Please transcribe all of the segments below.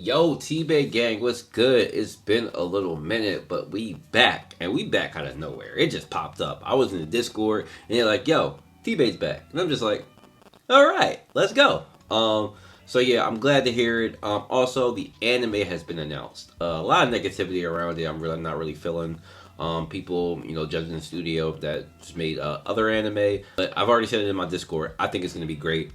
Yo, tbate gang, what's good? It's been a little minute, but we back, and we back out of nowhere. It just popped up. I was in the Discord, and they're like, "Yo, T-Bate's back," and I'm just like, "All right, let's go." So yeah, I'm glad to hear it. Also, the anime has been announced. A lot of negativity around it. I'm really not really feeling. People, judging the studio that just made other anime. But I've already said it in my Discord. I think it's going to be great.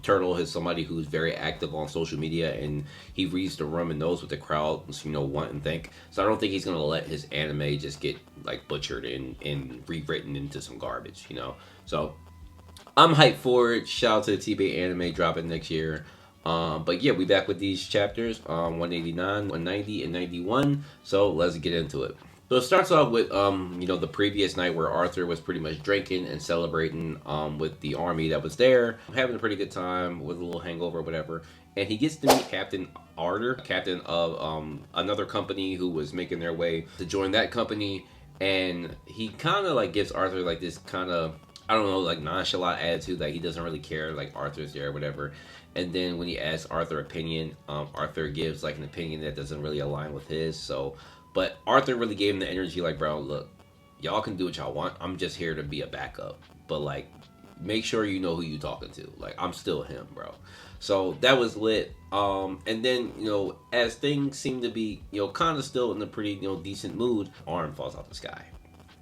Turtle is somebody who's very active on social media, and he reads the room and knows what the crowd, want and think. So I don't think he's going to let his anime just get like butchered and rewritten into some garbage. So I'm hyped for it. Shout out to the TBA anime dropping next year. But yeah, we back with these chapters, 189, 190, and 91. So let's get into it. So it starts off with, the previous night where Arthur was pretty much drinking and celebrating with the army that was there, having a pretty good time with a little hangover or whatever. And he gets to meet Captain Arthur, captain of another company who was making their way to join that company. And he kind of like gives Arthur like this kind of, I don't know, like nonchalant attitude, like he doesn't really care, like Arthur's there or whatever. And then when he asks Arthur opinion, Arthur gives like an opinion that doesn't really align with his. But Arthur really gave him the energy, like, bro, look, y'all can do what y'all want. I'm just here to be a backup. But, like, make sure you know who you talking to. Like, I'm still him, bro. So that was lit. And then, as things seem to be, kind of still in a pretty, decent mood, arm falls out the sky.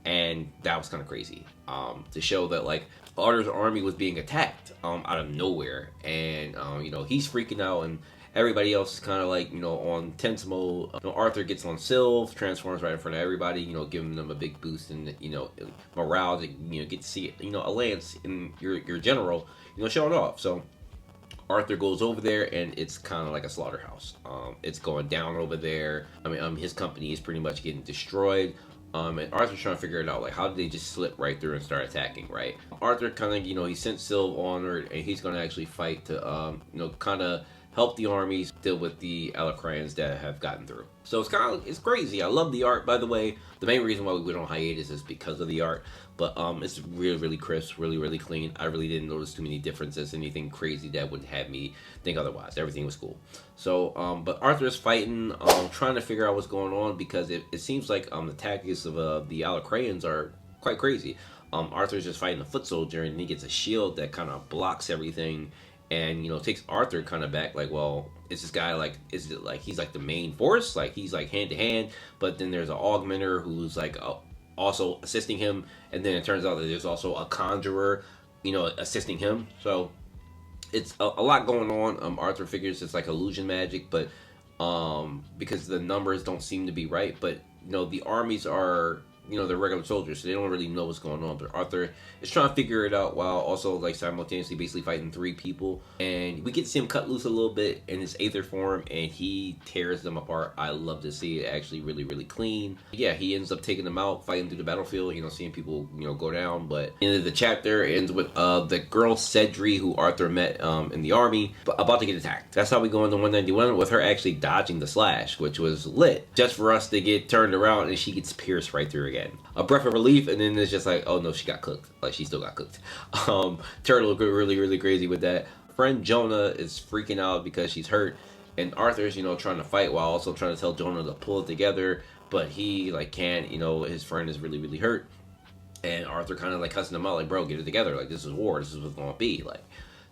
And that was kind of crazy. To show that, like, Arthur's army was being attacked out of nowhere. And, he's freaking out, and everybody else is kind of like, on tense mode. Arthur gets on Sylve, transforms right in front of everybody, giving them a big boost in, morale to, get to see, a lance in your general, showing off. So Arthur goes over there, and it's kind of like a slaughterhouse. It's going down over there. I mean, his company is pretty much getting destroyed. And Arthur's trying to figure it out, like, how did they just slip right through and start attacking, right? Arthur kind of, he sent Sylve onward, and he's going to actually fight to, kind of help the armies deal with the Alacrans that have gotten through. So it's crazy. I love the art, by the way. The main reason why we went on hiatus is because of the art. But it's really, really crisp, really, really clean. I really didn't notice too many differences, anything crazy that would have me think otherwise. Everything was cool. So, but Arthur is fighting, trying to figure out what's going on, because it seems like the tactics of the Alacrans are quite crazy. Arthur's just fighting a foot soldier, and he gets a shield that kind of blocks everything. And, takes Arthur kind of back, like, well, is this guy, like, is it, like, he's, like, the main force? Like, he's, like, hand-to-hand, but then there's an augmenter who's, like, also assisting him, and then it turns out that there's also a conjurer, assisting him. So it's a lot going on. Arthur figures it's, like, illusion magic, but because the numbers don't seem to be right, but, the armies are, they're regular soldiers, so they don't really know what's going on. But Arthur is trying to figure it out while also, like, simultaneously basically fighting 3 people. And we get to see him cut loose a little bit in his Aether form, and he tears them apart. I love to see it actually really, really clean. Yeah, he ends up taking them out, fighting through the battlefield, seeing people, go down. But the end of the chapter ends with the girl Cedri, who Arthur met in the army, about to get attacked. That's how we go into 191, with her actually dodging the slash, which was lit. Just for us to get turned around, and she gets pierced right through again. A breath of relief, and then it's just like, oh no, she got cooked. Like, she still got cooked. Turtle really, really crazy with that. Friend Jonah is freaking out because she's hurt, and Arthur's, trying to fight while also trying to tell Jonah to pull it together, but he, like, can't. His friend is really, really hurt, and Arthur kind of, like, cussing him out, like, bro, get it together. Like, this is war. This is what's going to be. Like,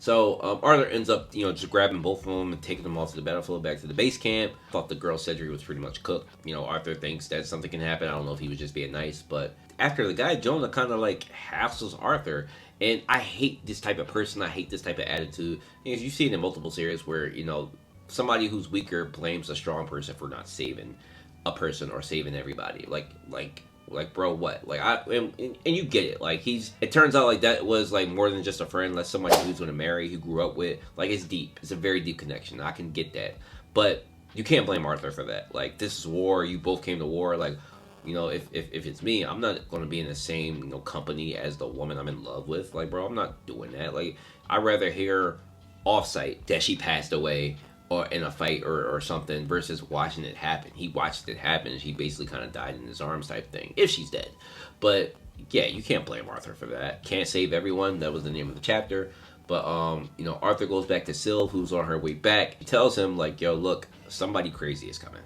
so Arthur ends up, just grabbing both of them and taking them off to the battlefield, back to the base camp. Thought the girl Cedric was pretty much cooked. Arthur thinks that something can happen. I don't know if he was just being nice, but after the guy, Jonah kind of, like, hassles Arthur. And I hate this type of person. I hate this type of attitude. Because you see it in multiple series where, somebody who's weaker blames a strong person for not saving a person or saving everybody. Like, bro, what? Like, and you get it. Like, it turns out, like, that was, like, more than just a friend. Like, somebody who's going to marry, who grew up with. Like, it's deep. It's a very deep connection. I can get that. But you can't blame Arthur for that. Like, this is war. You both came to war. Like, if it's me, I'm not going to be in the same, company as the woman I'm in love with. Like, bro, I'm not doing that. Like, I'd rather hear offsite that she passed away or in a fight or something versus watching it happen. He watched it happen, and she basically kind of died in his arms type thing, if she's dead. But yeah, you can't blame Arthur for that. Can't save everyone. That was the name of the chapter. But you know, Arthur goes back to Sylve, who's on her way back. He tells him like, "Yo, look, somebody crazy is coming."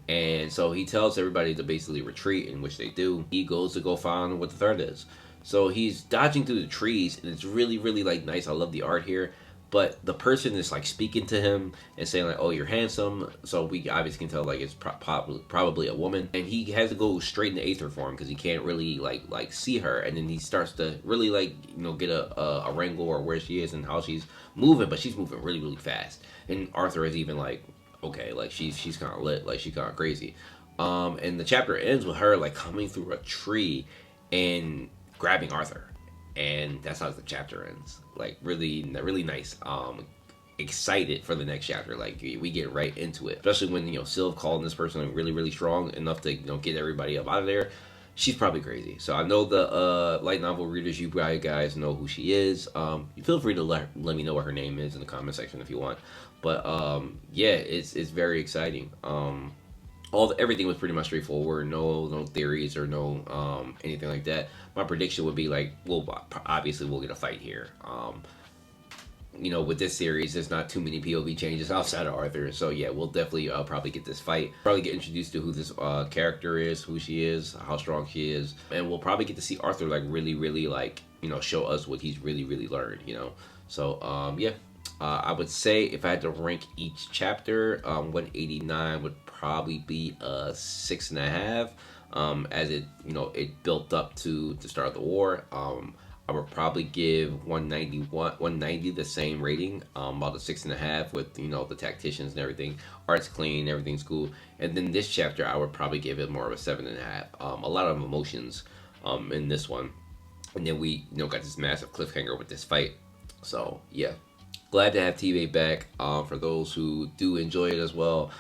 And so he tells everybody to basically retreat, in which they do. He goes to go find what the threat is. So he's dodging through the trees, and it's really, really like nice. I love the art here. But the person is like speaking to him and saying like, "Oh, you're handsome." So we obviously can tell like it's probably a woman, and he has to go straight into Aether form because he can't really like see her. And then he starts to really like get a wrangle or where she is and how she's moving, but she's moving really, really fast. And Arthur is even like, okay, like she's kind of lit, like she's kind of crazy. And the chapter ends with her like coming through a tree and grabbing Arthur, and that's how the chapter ends. Like really, really nice. Excited for the next chapter. Like we get right into it, especially when Sylve calling this person like really, really strong enough to get everybody up out of there. She's probably crazy. So I know the light novel readers, you guys know who she is. You feel free to let me know what her name is in the comment section if you want. But yeah, it's very exciting. Everything was pretty much straightforward. No theories or no anything like that. My prediction would be like, well, obviously we'll get a fight here. With this series, there's not too many POV changes outside of Arthur. So yeah, we'll definitely probably get this fight. Probably get introduced to who this character is, who she is, how strong she is, and we'll probably get to see Arthur like really, really like show us what he's really, really learned. So yeah. I would say if I had to rank each chapter, 189 would probably be a 6.5. As it built up to the start of the war. I would probably give 190 the same rating, about a 6.5 with the tacticians and everything. Art's clean, everything's cool. And then this chapter, I would probably give it more of a 7.5. A lot of emotions in this one, and then we got this massive cliffhanger with this fight. So yeah. Glad to have tbate back. For those who do enjoy it as well,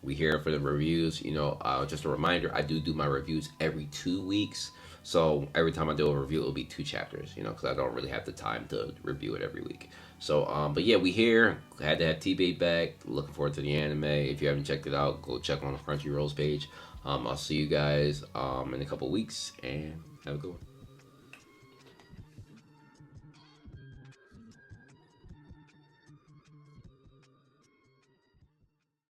we here for the reviews. Just a reminder, I do my reviews every 2 weeks. So every time I do a review, it'll be 2 chapters. Because I don't really have the time to review it every week. So, but yeah, we here. Glad to have tbate back. Looking forward to the anime. If you haven't checked it out, go check on the Crunchyroll's page. I'll see you guys in a couple weeks, and have a good one.